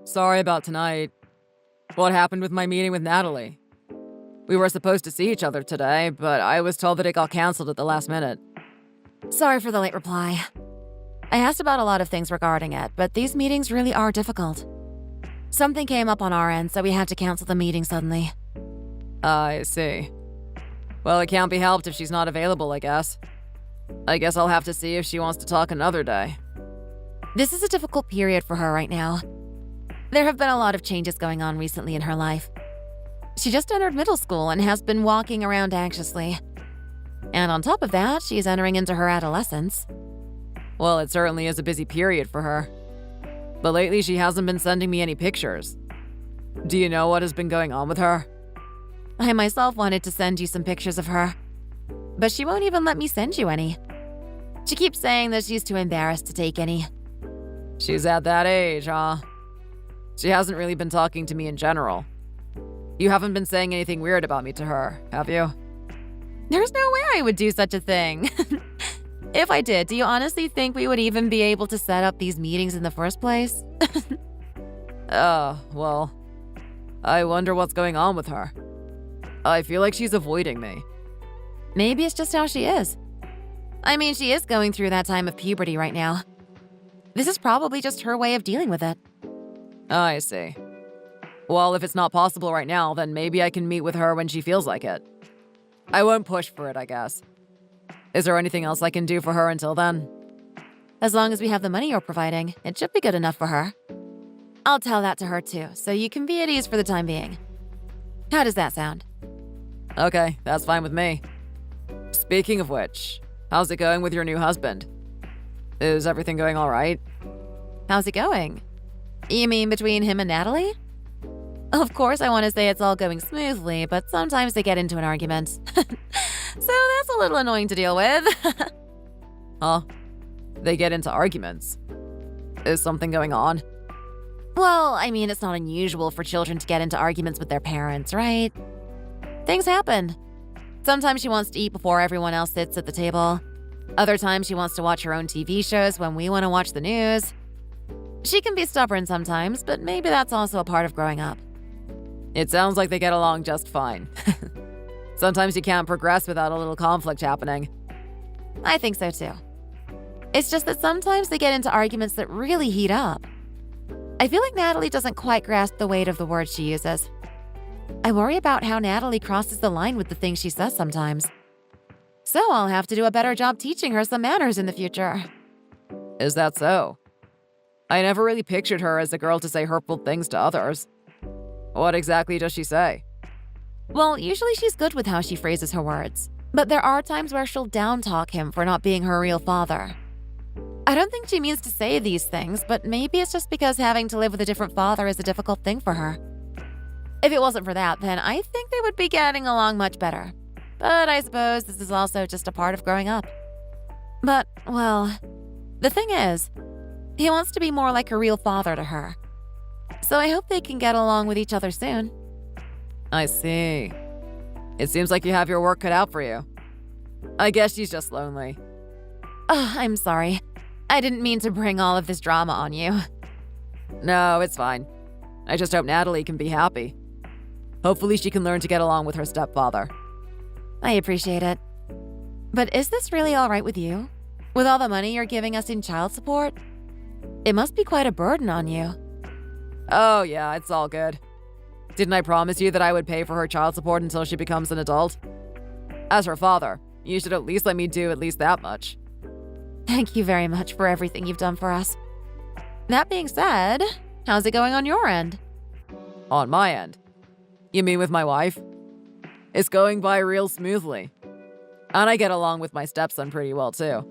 Sorry about tonight. What happened with my meeting with Natalie? We were supposed to see each other today, but I was told that it got canceled at the last minute. Sorry for the late reply. I asked about a lot of things regarding it, but these meetings really are difficult. Something came up on our end, so we had to cancel the meeting suddenly. I see. Well, it can't be helped if she's not available, I guess. I guess I'll have to see if she wants to talk another day. This is a difficult period for her right now. There have been a lot of changes going on recently in her life. She just entered middle school and has been walking around anxiously. And on top of that, she's entering into her adolescence. Well, it certainly is a busy period for her. But lately she hasn't been sending me any pictures. Do you know what has been going on with her? I myself wanted to send you some pictures of her, but she won't even let me send you any. She keeps saying that she's too embarrassed to take any. She's at that age, huh? She hasn't really been talking to me in general. You haven't been saying anything weird about me to her, have you? There's no way I would do such a thing. If I did, do you honestly think we would even be able to set up these meetings in the first place? Well, I wonder what's going on with her. I feel like she's avoiding me. Maybe it's just how she is. I mean, she is going through that time of puberty right now. This is probably just her way of dealing with it. I see. Well, if it's not possible right now, then maybe I can meet with her when she feels like it. I won't push for it, I guess. Is there anything else I can do for her until then? As long as we have the money you're providing, it should be good enough for her. I'll tell that to her too, so you can be at ease for the time being. How does that sound? Okay, that's fine with me. Speaking of which, how's it going with your new husband? Is everything going all right? How's it going? You mean between him and Natalie? Of course, I want to say it's all going smoothly, but sometimes they get into an argument. So that's a little annoying to deal with. Huh? They get into arguments? Is something going on? Well, I mean, it's not unusual for children to get into arguments with their parents, right? Things happen. Sometimes she wants to eat before everyone else sits at the table. Other times she wants to watch her own TV shows when we want to watch the news. She can be stubborn sometimes, but maybe that's also a part of growing up. It sounds like they get along just fine. Sometimes you can't progress without a little conflict happening. I think so too. It's just that sometimes they get into arguments that really heat up. I feel like Natalie doesn't quite grasp the weight of the words she uses. I worry about how Natalie crosses the line with the things she says sometimes. So I'll have to do a better job teaching her some manners in the future. Is that so? I never really pictured her as a girl to say hurtful things to others. What exactly does she say? Well, usually she's good with how she phrases her words, but there are times where she'll down-talk him for not being her real father. I don't think she means to say these things, but maybe it's just because having to live with a different father is a difficult thing for her. If it wasn't for that, then I think they would be getting along much better. But I suppose this is also just a part of growing up. But, well, the thing is, he wants to be more like a real father to her. So I hope they can get along with each other soon. I see. It seems like you have your work cut out for you. I guess she's just lonely. I'm sorry. I didn't mean to bring all of this drama on you. No, it's fine. I just hope Natalie can be happy. Hopefully she can learn to get along with her stepfather. I appreciate it. But is this really all right with you? With all the money you're giving us in child support? It must be quite a burden on you. Oh yeah, it's all good. Didn't I promise you that I would pay for her child support until she becomes an adult? As her father, you should at least let me do at least that much. Thank you very much for everything you've done for us. That being said, how's it going on your end? On my end? You mean with my wife? It's going by real smoothly. And I get along with my stepson pretty well too.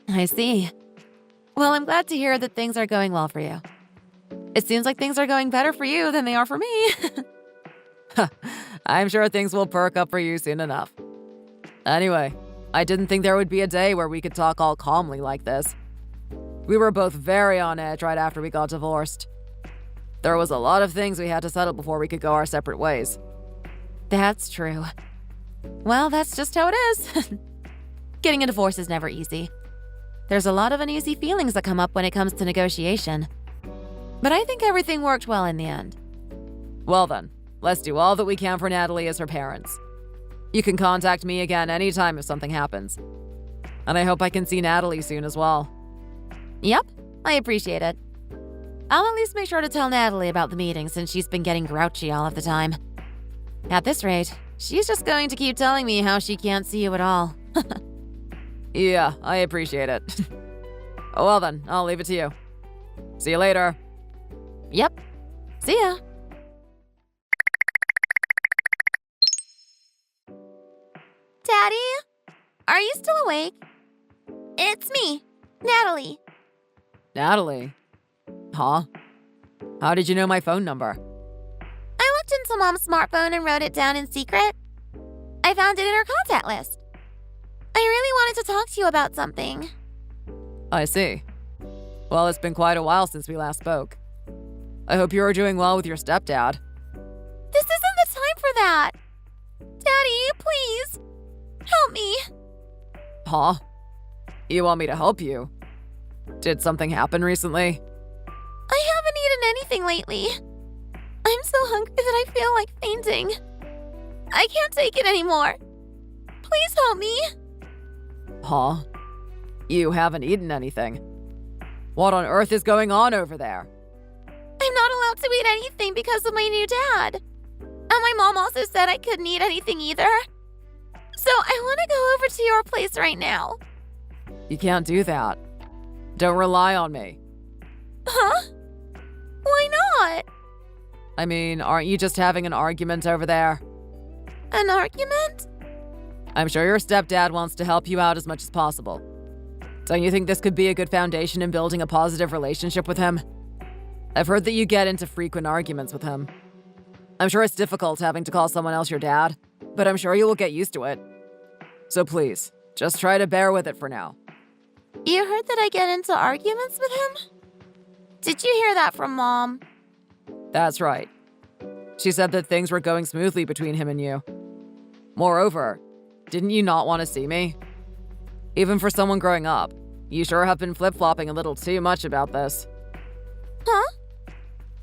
I see. Well, I'm glad to hear that things are going well for you. It seems like things are going better for you than they are for me. I'm sure things will perk up for you soon enough. Anyway, I didn't think there would be a day where we could talk all calmly like this. We were both very on edge right after we got divorced. There was a lot of things we had to settle before we could go our separate ways. That's true. Well, that's just how it is. Getting a divorce is never easy. There's a lot of uneasy feelings that come up when it comes to negotiation. But I think everything worked well in the end. Well then, let's do all that we can for Natalie as her parents. You can contact me again anytime if something happens. And I hope I can see Natalie soon as well. Yep, I appreciate it. I'll at least make sure to tell Natalie about the meeting since she's been getting grouchy all of the time. At this rate, she's just going to keep telling me how she can't see you at all. Yeah, I appreciate it. Well then, I'll leave it to you. See you later. Yep. See ya. Daddy? Are you still awake? It's me, Natalie. Natalie? Huh? How did you know my phone number? I looked into Mom's smartphone and wrote it down in secret. I found it in her contact list. I really wanted to talk to you about something. I see. Well, it's been quite a while since we last spoke. I hope you are doing well with your stepdad. This isn't the time for that. Daddy, please. Help me. Huh? You want me to help you? Did something happen recently? I haven't eaten anything lately. I'm so hungry that I feel like fainting. I can't take it anymore. Please help me. Huh? You haven't eaten anything? What on earth is going on over there? I'm not allowed to eat anything because of my new dad. And my mom also said I couldn't eat anything either. So I want to go over to your place right now. You can't do that. Don't rely on me. Huh? Why not? I mean, aren't you just having an argument over there? An argument? I'm sure your stepdad wants to help you out as much as possible. Don't you think this could be a good foundation in building a positive relationship with him? I've heard that you get into frequent arguments with him. I'm sure it's difficult having to call someone else your dad, but I'm sure you will get used to it. So please, just try to bear with it for now. You heard that I get into arguments with him? Did you hear that from Mom? That's right. She said that things were going smoothly between him and you. Moreover, didn't you not want to see me? Even for someone growing up, you sure have been flip-flopping a little too much about this. Huh?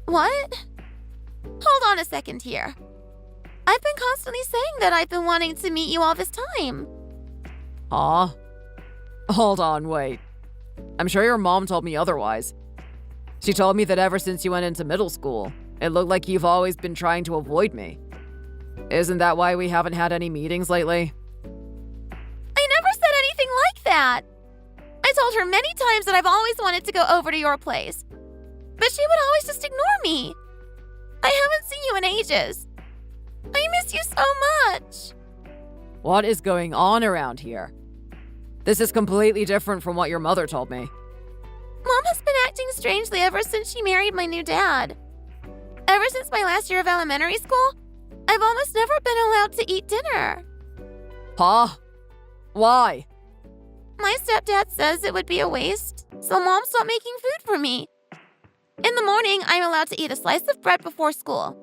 What? Hold on a second here. I've been constantly saying that I've been wanting to meet you all this time. Huh? Hold on, wait. I'm sure your mom told me otherwise. She told me that ever since you went into middle school, it looked like you've always been trying to avoid me. Isn't that why we haven't had any meetings lately? I never said anything like that. I told her many times that I've always wanted to go over to your place. But she would always just ignore me. I haven't seen you in ages. I miss you so much. What is going on around here? This is completely different from what your mother told me. Mom has been acting strangely ever since she married my new dad. Ever since my last year of elementary school, I've almost never been allowed to eat dinner. Huh? Why? My stepdad says it would be a waste, so Mom stopped making food for me. In the morning, I'm allowed to eat a slice of bread before school.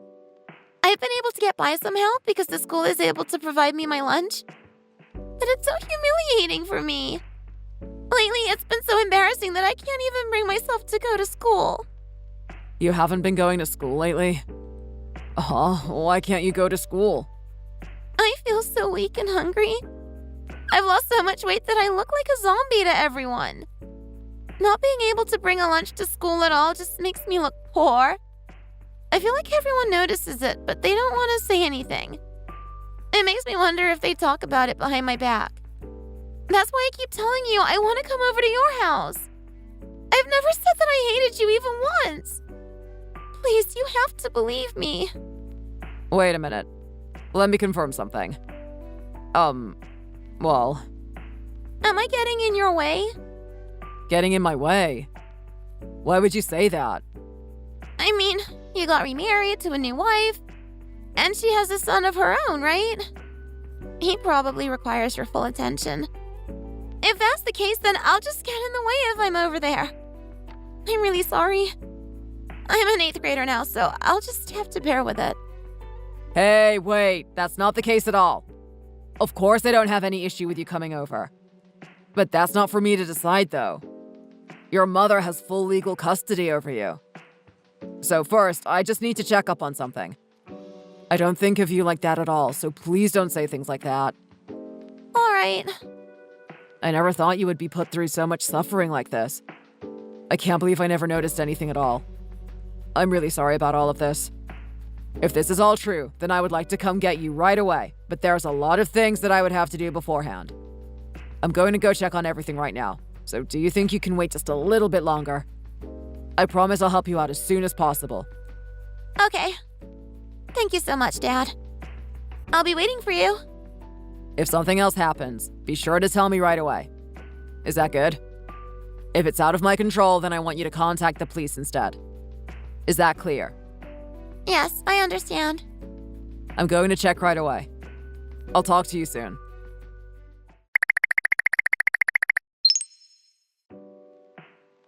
I've been able to get by somehow because the school is able to provide me my lunch. But it's so humiliating for me. Lately, it's been so embarrassing that I can't even bring myself to go to school. You haven't been going to school lately? Huh? Why can't you go to school? I feel so weak and hungry. I've lost so much weight that I look like a zombie to everyone. Not being able to bring a lunch to school at all just makes me look poor. I feel like everyone notices it, but they don't want to say anything. It makes me wonder if they talk about it behind my back. That's why I keep telling you I want to come over to your house. I've never said that I hated you even once. Please, you have to believe me. Wait a minute. Let me confirm something. Well... Am I getting in your way? Getting in my way? Why would you say that? I mean, you got remarried to a new wife, and she has a son of her own, right? He probably requires your full attention. If that's the case, then I'll just get in the way if I'm over there. I'm really sorry. I'm an 8th grader now, so I'll just have to bear with it. Hey, wait, that's not the case at all. Of course I don't have any issue with you coming over. But that's not for me to decide, though. Your mother has full legal custody over you. So first, I just need to check up on something. I don't think of you like that at all, so please don't say things like that. All right. I never thought you would be put through so much suffering like this. I can't believe I never noticed anything at all. I'm really sorry about all of this. If this is all true, then I would like to come get you right away, but there's a lot of things that I would have to do beforehand. I'm going to go check on everything right now, so do you think you can wait just a little bit longer? I promise I'll help you out as soon as possible. Okay. Thank you so much, Dad. I'll be waiting for you. If something else happens, be sure to tell me right away. Is that good? If it's out of my control, then I want you to contact the police instead. Is that clear? Yes, I understand. I'm going to check right away. I'll talk to you soon.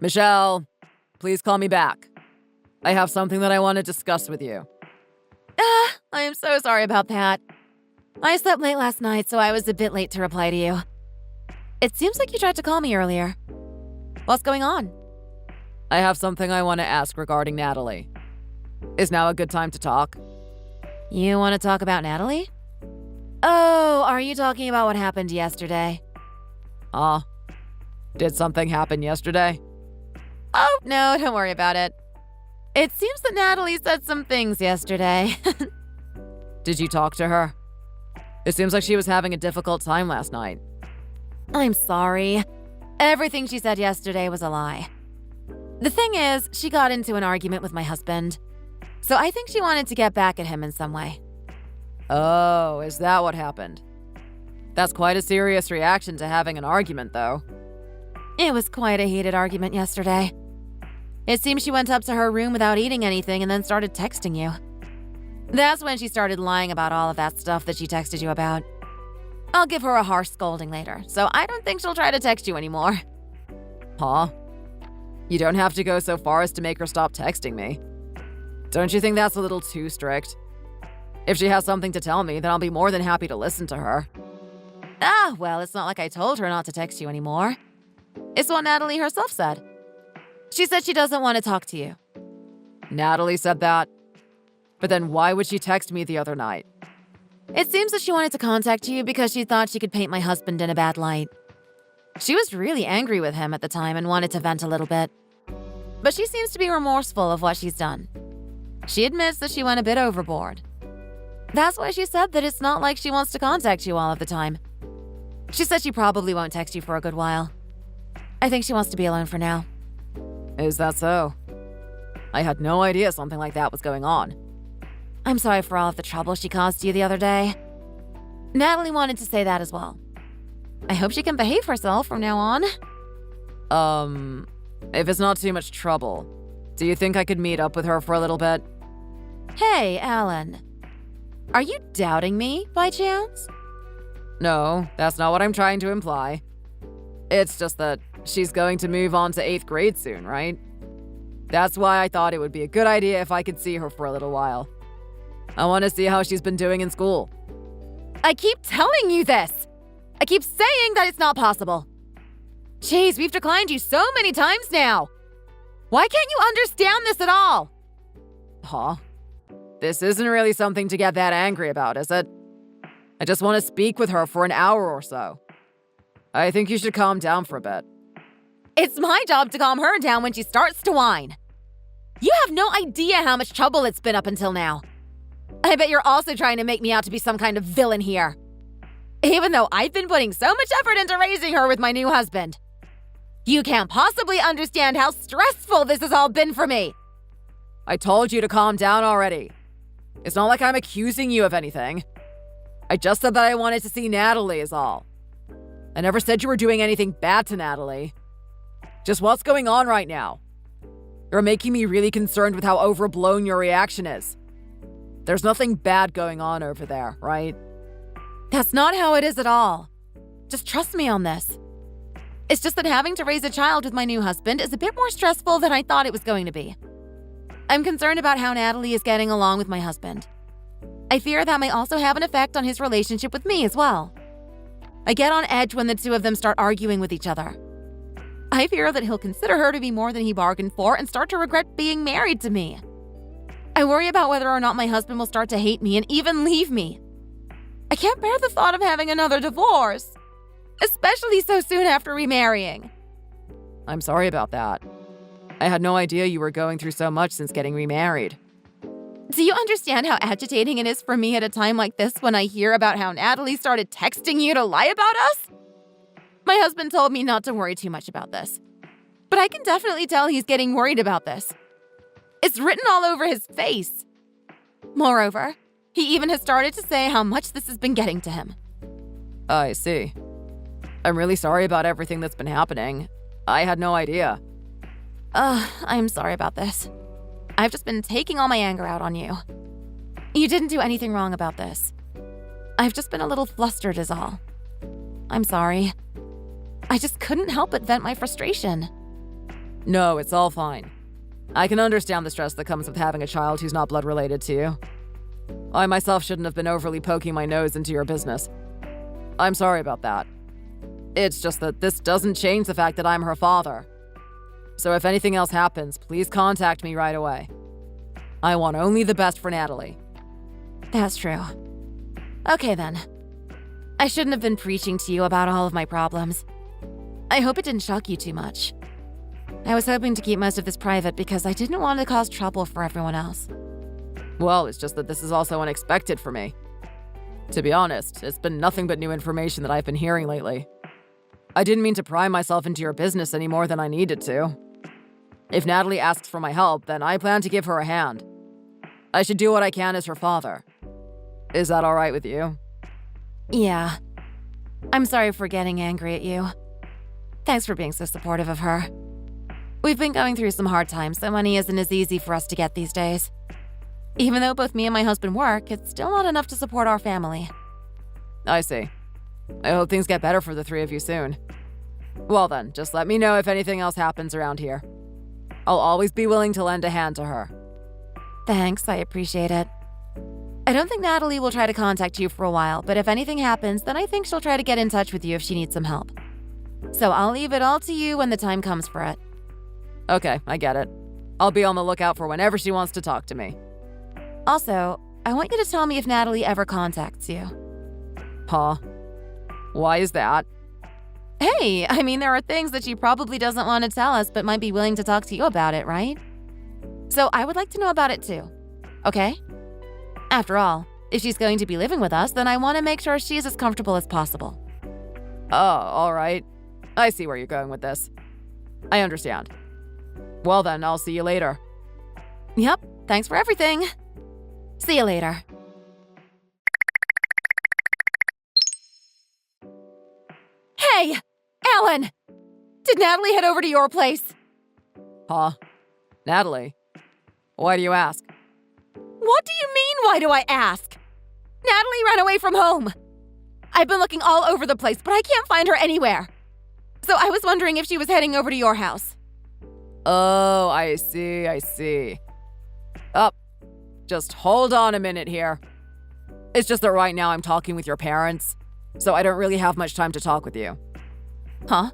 Michelle, please call me back. I have something that I want to discuss with you. I am so sorry about that. I slept late last night, so I was a bit late to reply to you. It seems like you tried to call me earlier. What's going on? I have something I want to ask regarding Natalie. Is now a good time to talk? You want to talk about Natalie? Oh, are you talking about what happened yesterday? Did something happen yesterday? Oh, no, don't worry about it. It seems that Natalie said some things yesterday. Did you talk to her? It seems like she was having a difficult time last night. I'm sorry. Everything she said yesterday was a lie. The thing is, she got into an argument with my husband. So I think she wanted to get back at him in some way. Oh, is that what happened? That's quite a serious reaction to having an argument, though. It was quite a heated argument yesterday. It seems she went up to her room without eating anything and then started texting you. That's when she started lying about all of that stuff that she texted you about. I'll give her a harsh scolding later, so I don't think she'll try to text you anymore. Huh? You don't have to go so far as to make her stop texting me. Don't you think that's a little too strict? If she has something to tell me, then I'll be more than happy to listen to her. Well, it's not like I told her not to text you anymore. It's what Natalie herself said. She said she doesn't want to talk to you. Natalie said that? But then why would she text me the other night? It seems that she wanted to contact you because she thought she could paint my husband in a bad light. She was really angry with him at the time and wanted to vent a little bit. But she seems to be remorseful of what she's done. She admits that she went a bit overboard. That's why she said that it's not like she wants to contact you all of the time. She said she probably won't text you for a good while. I think she wants to be alone for now. Is that so? I had no idea something like that was going on. I'm sorry for all of the trouble she caused you the other day. Natalie wanted to say that as well. I hope she can behave herself from now on. If it's not too much trouble, do you think I could meet up with her for a little bit? Hey, Alan. Are you doubting me, by chance? No, that's not what I'm trying to imply. It's just that she's going to move on to 8th grade soon, right? That's why I thought it would be a good idea if I could see her for a little while. I want to see how she's been doing in school. I keep telling you this! I keep saying that it's not possible. Jeez, we've declined you so many times now. Why can't you understand this at all? Huh? This isn't really something to get that angry about, is it? I just want to speak with her for an hour or so. I think you should calm down for a bit. It's my job to calm her down when she starts to whine. You have no idea how much trouble it's been up until now. I bet you're also trying to make me out to be some kind of villain here. Even though I've been putting so much effort into raising her with my new husband. You can't possibly understand how stressful this has all been for me. I told you to calm down already. It's not like I'm accusing you of anything. I just said that I wanted to see Natalie is all. I never said you were doing anything bad to Natalie. Just what's going on right now? You're making me really concerned with how overblown your reaction is. There's nothing bad going on over there, right? That's not how it is at all. Just trust me on this. It's just that having to raise a child with my new husband is a bit more stressful than I thought it was going to be. I'm concerned about how Natalie is getting along with my husband. I fear that may also have an effect on his relationship with me as well. I get on edge when the two of them start arguing with each other. I fear that he'll consider her to be more than he bargained for and start to regret being married to me. I worry about whether or not my husband will start to hate me and even leave me. I can't bear the thought of having another divorce, especially so soon after remarrying. I'm sorry about that. I had no idea you were going through so much since getting remarried. Do you understand how agitating it is for me at a time like this when I hear about how Natalie started texting you to lie about us? My husband told me not to worry too much about this, but I can definitely tell he's getting worried about this. It's written all over his face. Moreover, he even has started to say how much this has been getting to him. I see. I'm really sorry about everything that's been happening. I had no idea. I'm sorry about this. I've just been taking all my anger out on you. You didn't do anything wrong about this. I've just been a little flustered is all. I'm sorry. I just couldn't help but vent my frustration. No, it's all fine. I can understand the stress that comes with having a child who's not blood related to you. I myself shouldn't have been overly poking my nose into your business. I'm sorry about that. It's just that this doesn't change the fact that I'm her father. So if anything else happens, please contact me right away. I want only the best for Natalie. That's true. Okay then. I shouldn't have been preaching to you about all of my problems. I hope it didn't shock you too much. I was hoping to keep most of this private because I didn't want to cause trouble for everyone else. Well, it's just that this is also unexpected for me. To be honest, it's been nothing but new information that I've been hearing lately. I didn't mean to pry myself into your business any more than I needed to. If Natalie asks for my help, then I plan to give her a hand. I should do what I can as her father. Is that all right with you? Yeah. I'm sorry for getting angry at you. Thanks for being so supportive of her. We've been going through some hard times, so money isn't as easy for us to get these days. Even though both me and my husband work, it's still not enough to support our family. I see. I hope things get better for the three of you soon. Well then, just let me know if anything else happens around here. I'll always be willing to lend a hand to her. Thanks, I appreciate it. I don't think Natalie will try to contact you for a while, but if anything happens, then I think she'll try to get in touch with you if she needs some help. So I'll leave it all to you when the time comes for it. Okay, I get it. I'll be on the lookout for whenever she wants to talk to me. Also, I want you to tell me if Natalie ever contacts you. Huh? Why is that? Hey, I mean, there are things that she probably doesn't want to tell us but might be willing to talk to you about it, right? So I would like to know about it too. Okay? After all, if she's going to be living with us, then I want to make sure she's as comfortable as possible. Oh, all right. I see where you're going with this. I understand. Well then, I'll see you later. Yep, thanks for everything. See you later. Hey, Alan! Did Natalie head over to your place? Huh? Natalie? Why do you ask? What do you mean, why do I ask? Natalie ran away from home. I've been looking all over the place, but I can't find her anywhere. So I was wondering if she was heading over to your house. Oh, I see. Just hold on a minute here. It's just that right now I'm talking with your parents, so I don't really have much time to talk with you. Huh?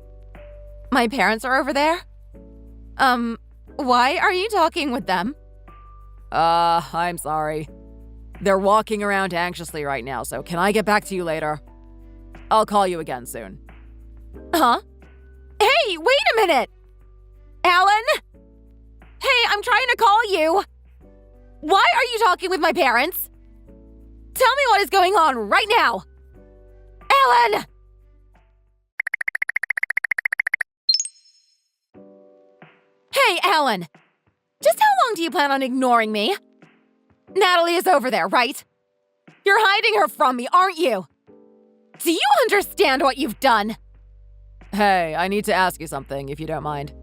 My parents are over there? Why are you talking with them? I'm sorry. They're walking around anxiously right now, so can I get back to you later? I'll call you again soon. Huh? Hey, wait a minute! Alan? Hey, I'm trying to call you! Why are you talking with my parents? Tell me what is going on right now! Alan! Hey, Alan! Just how long do you plan on ignoring me? Natalie is over there, right? You're hiding her from me, aren't you? Do you understand what you've done? Hey, I need to ask you something, if you don't mind.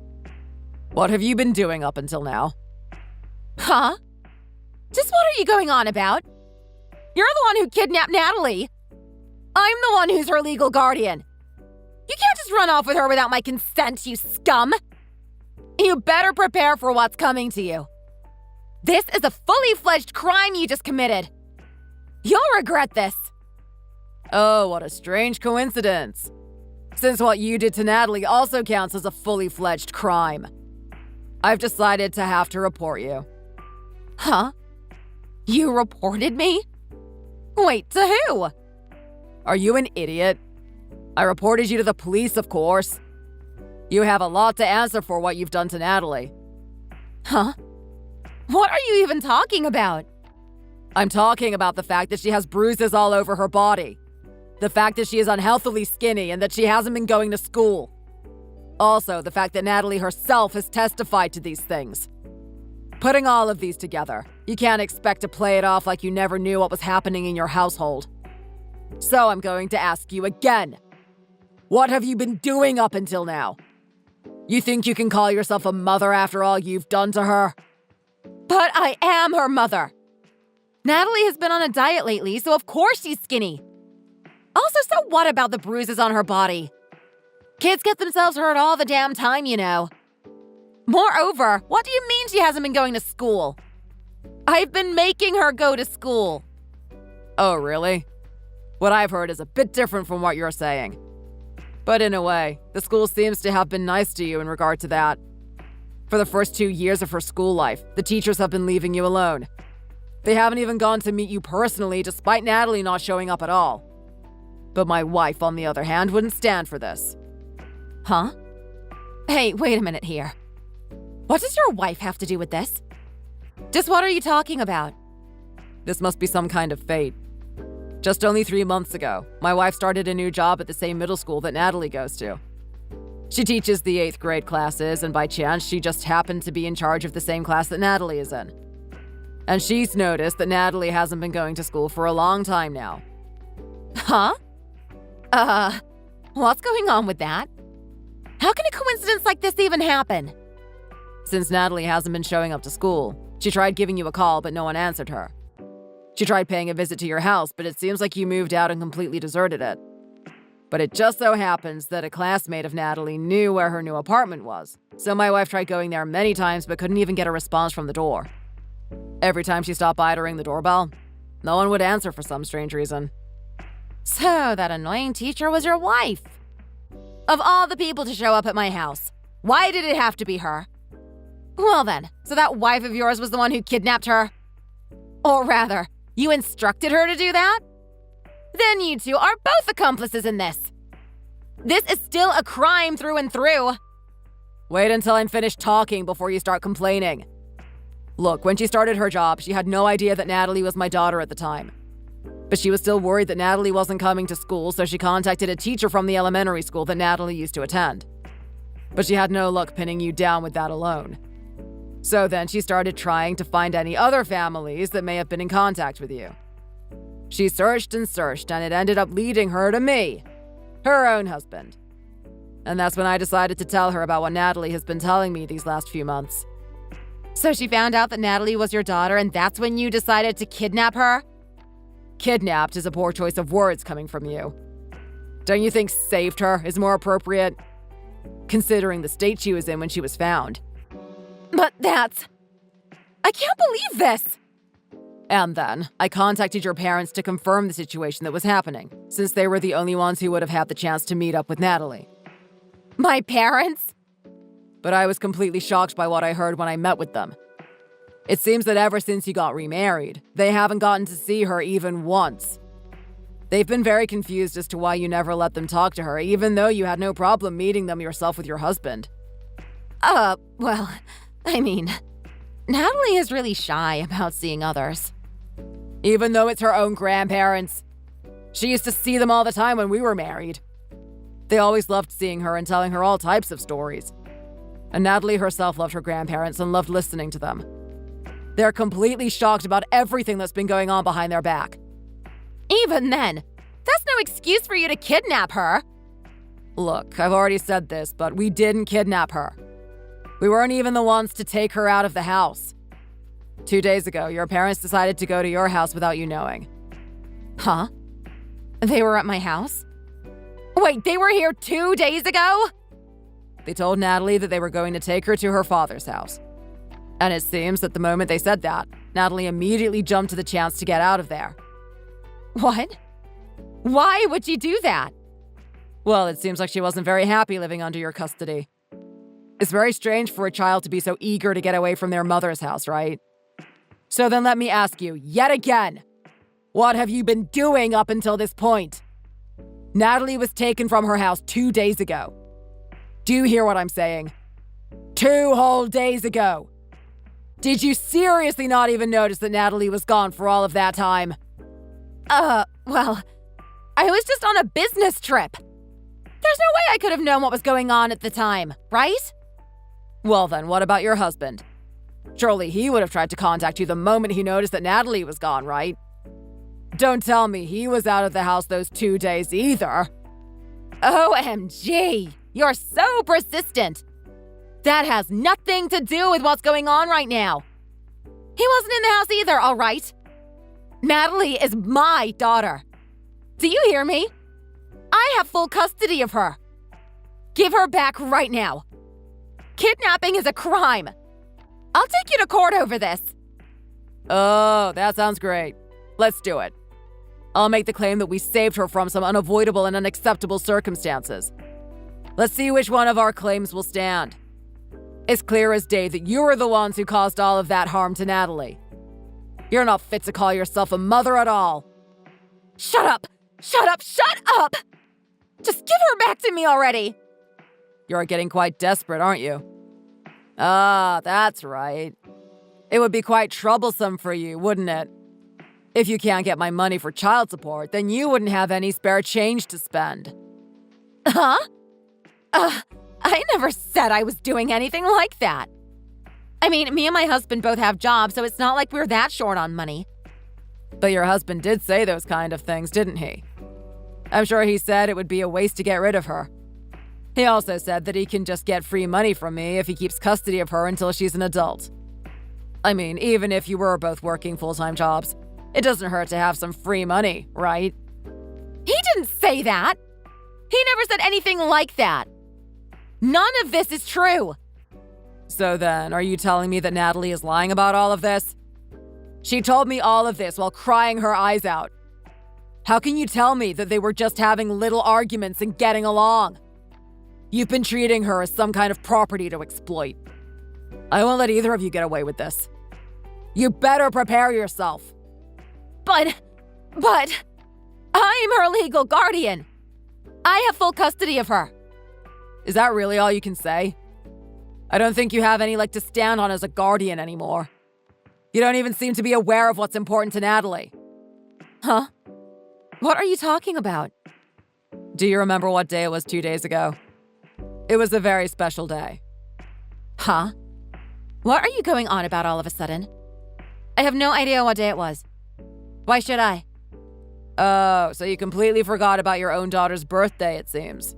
What have you been doing up until now? Huh? Just what are you going on about? You're the one who kidnapped Natalie. I'm the one who's her legal guardian. You can't just run off with her without my consent, you scum. You better prepare for what's coming to you. This is a fully fledged crime you just committed. You'll regret this. Oh, what a strange coincidence. since what you did to Natalie also counts as a fully fledged crime. I've decided to have to report you. Huh? You reported me? Wait, to who? Are you an idiot? I reported you to the police, of course. You have a lot to answer for what you've done to Natalie. Huh? What are you even talking about? I'm talking about the fact that she has bruises all over her body. The fact that she is unhealthily skinny and that she hasn't been going to school. Also, the fact that Natalie herself has testified to these things. Putting all of these together, you can't expect to play it off like you never knew what was happening in your household. So I'm going to ask you again. What have you been doing up until now? You think you can call yourself a mother after all you've done to her? But I am her mother. Natalie has been on a diet lately, so of course she's skinny. Also, so what about the bruises on her body? Kids get themselves hurt all the damn time, you know. Moreover, what do you mean she hasn't been going to school? I've been making her go to school. Oh, really? What I've heard is a bit different from what you're saying. But in a way, the school seems to have been nice to you in regard to that. For the first 2 years of her school life, the teachers have been leaving you alone. They haven't even gone to meet you personally, despite Natalie not showing up at all. But my wife, on the other hand, wouldn't stand for this. Huh? Hey, wait a minute here. What does your wife have to do with this? Just what are you talking about? This must be some kind of fate. Just only 3 months ago, my wife started a new job at the same middle school that Natalie goes to. She teaches the 8th grade classes, and by chance, she just happened to be in charge of the same class that Natalie is in. And she's noticed that Natalie hasn't been going to school for a long time now. Huh? What's going on with that? How can a coincidence like this even happen? Since Natalie hasn't been showing up to school, she tried giving you a call, but no one answered her. She tried paying a visit to your house, but it seems like you moved out and completely deserted it. But it just so happens that a classmate of Natalie knew where her new apartment was, so my wife tried going there many times but couldn't even get a response from the door. Every time she stopped by to ring the doorbell, no one would answer for some strange reason. So that annoying teacher was your wife. Of all the people to show up at my house, why did it have to be her? Well then, so that wife of yours was the one who kidnapped her? Or rather, you instructed her to do that? Then you two are both accomplices in this. This is still a crime through and through. Wait until I'm finished talking before you start complaining. Look, when she started her job, she had no idea that Natalie was my daughter at the time. But she was still worried that Natalie wasn't coming to school, so she contacted a teacher from the elementary school that Natalie used to attend. But she had no luck pinning you down with that alone. So then she started trying to find any other families that may have been in contact with you. She searched and searched, and it ended up leading her to me, her own husband. And that's when I decided to tell her about what Natalie has been telling me these last few months. So she found out that Natalie was your daughter, and that's when you decided to kidnap her? Kidnapped is a poor choice of words coming from you. Don't you think saved her is more appropriate? Considering the state she was in when she was found. But I can't believe this! And then, I contacted your parents to confirm the situation that was happening, since they were the only ones who would have had the chance to meet up with Natalie. My parents? But I was completely shocked by what I heard when I met with them. It seems that ever since you got remarried, they haven't gotten to see her even once. They've been very confused as to why you never let them talk to her, even though you had no problem meeting them yourself with your husband. Well, I mean, Natalie is really shy about seeing others. Even though it's her own grandparents. She used to see them all the time when we were married. They always loved seeing her and telling her all types of stories. And Natalie herself loved her grandparents and loved listening to them. They're completely shocked about everything that's been going on behind their back. Even then, that's no excuse for you to kidnap her. Look, I've already said this, but we didn't kidnap her. We weren't even the ones to take her out of the house. 2 days ago, your parents decided to go to your house without you knowing. Huh? They were at my house? Wait, they were here 2 days ago? They told Natalie that they were going to take her to her father's house. And it seems that the moment they said that, Natalie immediately jumped to the chance to get out of there. What? Why would she do that? Well, it seems like she wasn't very happy living under your custody. It's very strange for a child to be so eager to get away from their mother's house, right? So then let me ask you, yet again, what have you been doing up until this point? Natalie was taken from her house 2 days ago. Do you hear what I'm saying? 2 whole days ago. Did you seriously not even notice that Natalie was gone for all of that time? Well, I was just on a business trip. There's no way I could have known what was going on at the time, right? Well then, what about your husband? Surely he would have tried to contact you the moment he noticed that Natalie was gone, right? Don't tell me he was out of the house those 2 days either. OMG, you're so persistent. That has nothing to do with what's going on right now. He wasn't in the house either, all right? Natalie is my daughter. Do you hear me? I have full custody of her. Give her back right now. Kidnapping is a crime. I'll take you to court over this. Oh, that sounds great. Let's do it. I'll make the claim that we saved her from some unavoidable and unacceptable circumstances. Let's see which one of our claims will stand. It's clear as day that you are the ones who caused all of that harm to Natalie. You're not fit to call yourself a mother at all. Shut up! Shut up! Shut up! Just give her back to me already! You're getting quite desperate, aren't you? Ah, that's right. It would be quite troublesome for you, wouldn't it? If you can't get my money for child support, then you wouldn't have any spare change to spend. Huh? I never said I was doing anything like that. I mean, me and my husband both have jobs, so it's not like we're that short on money. But your husband did say those kind of things, didn't he? I'm sure he said it would be a waste to get rid of her. He also said that he can just get free money from me if he keeps custody of her until she's an adult. I mean, even if you were both working full-time jobs, it doesn't hurt to have some free money, right? He didn't say that. He never said anything like that. None of this is true. So then, are you telling me that Natalie is lying about all of this? She told me all of this while crying her eyes out. How can you tell me that they were just having little arguments and getting along? You've been treating her as some kind of property to exploit. I won't let either of you get away with this. You better prepare yourself. But, I'm her legal guardian. I have full custody of her. Is that really all you can say? I don't think you have any leg to stand on as a guardian anymore. You don't even seem to be aware of what's important to Natalie. Huh? What are you talking about? Do you remember what day it was 2 days ago? It was a very special day. Huh? What are you going on about all of a sudden? I have no idea what day it was. Why should I? Oh, so you completely forgot about your own daughter's birthday, it seems.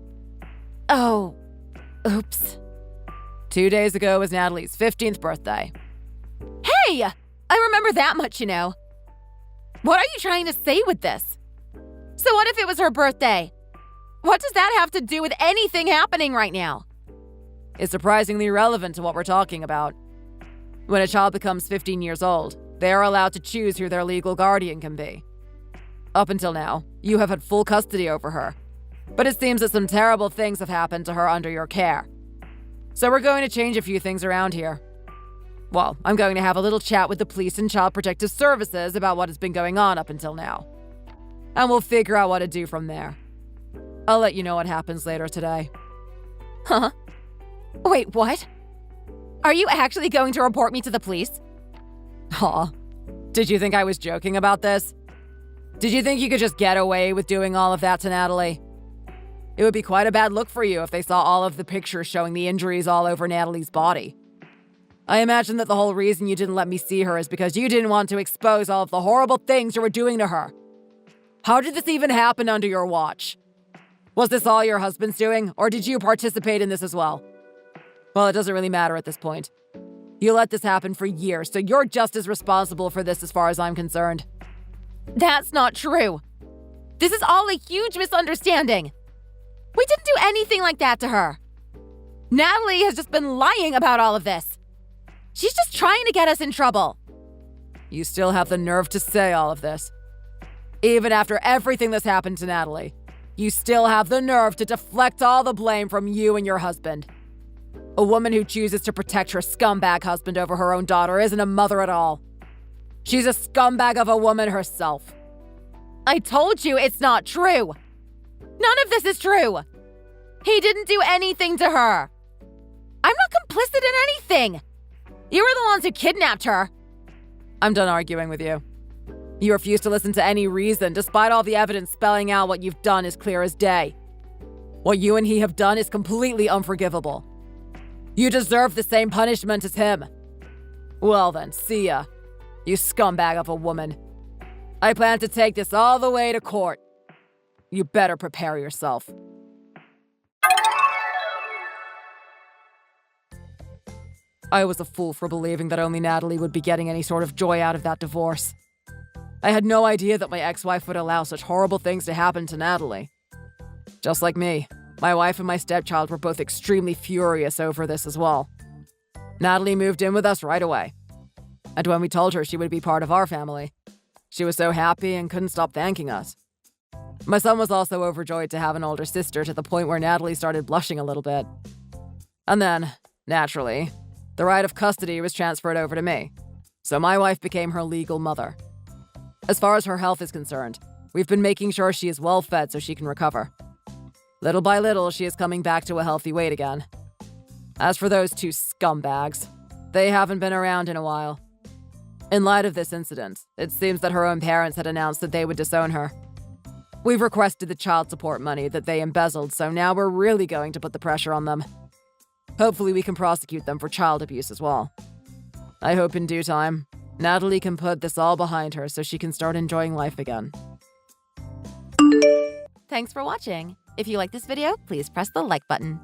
Oh, oops. 2 days ago was Natalie's 15th birthday. Hey! I remember that much, you know. What are you trying to say with this? So what if it was her birthday? What does that have to do with anything happening right now? It's surprisingly relevant to what we're talking about. When a child becomes 15 years old, they are allowed to choose who their legal guardian can be. Up until now, you have had full custody over her, but it seems that some terrible things have happened to her under your care. So we're going to change a few things around here. Well, I'm going to have a little chat with the police and Child Protective Services about what has been going on up until now. And we'll figure out what to do from there. I'll let you know what happens later today. Huh? Wait, what? Are you actually going to report me to the police? Aw. Did you think I was joking about this? Did you think you could just get away with doing all of that to Natalie? It would be quite a bad look for you if they saw all of the pictures showing the injuries all over Natalie's body. I imagine that the whole reason you didn't let me see her is because you didn't want to expose all of the horrible things you were doing to her. How did this even happen under your watch? Was this all your husband's doing, or did you participate in this as well? Well, it doesn't really matter at this point. You let this happen for years, so you're just as responsible for this as far as I'm concerned. That's not true. This is all a huge misunderstanding. We didn't do anything like that to her. Natalie has just been lying about all of this. She's just trying to get us in trouble. You still have the nerve to say all of this. Even after everything that's happened to Natalie. You still have the nerve to deflect all the blame from you and your husband. A woman who chooses to protect her scumbag husband over her own daughter isn't a mother at all. She's a scumbag of a woman herself. I told you it's not true. None of this is true. He didn't do anything to her. I'm not complicit in anything. You were the ones who kidnapped her. I'm done arguing with you. You refuse to listen to any reason, despite all the evidence spelling out what you've done is clear as day. What you and he have done is completely unforgivable. You deserve the same punishment as him. Well then, see ya, you scumbag of a woman. I plan to take this all the way to court. You better prepare yourself. I was a fool for believing that only Natalie would be getting any sort of joy out of that divorce. I had no idea that my ex-wife would allow such horrible things to happen to Natalie. Just like me, my wife and my stepchild were both extremely furious over this as well. Natalie moved in with us right away. And when we told her she would be part of our family, she was so happy and couldn't stop thanking us. My son was also overjoyed to have an older sister, to the point where Natalie started blushing a little bit. And then, naturally, the right of custody was transferred over to me, so my wife became her legal mother. As far as her health is concerned, we've been making sure she is well fed so she can recover. Little by little, she is coming back to a healthy weight again. As for those two scumbags, they haven't been around in a while. In light of this incident, it seems that her own parents had announced that they would disown her. We've requested the child support money that they embezzled, so now we're really going to put the pressure on them. Hopefully we can prosecute them for child abuse as well. I hope in due time, Natalie can put this all behind her so she can start enjoying life again. Thanks for watching. If you like this video, please press the like button.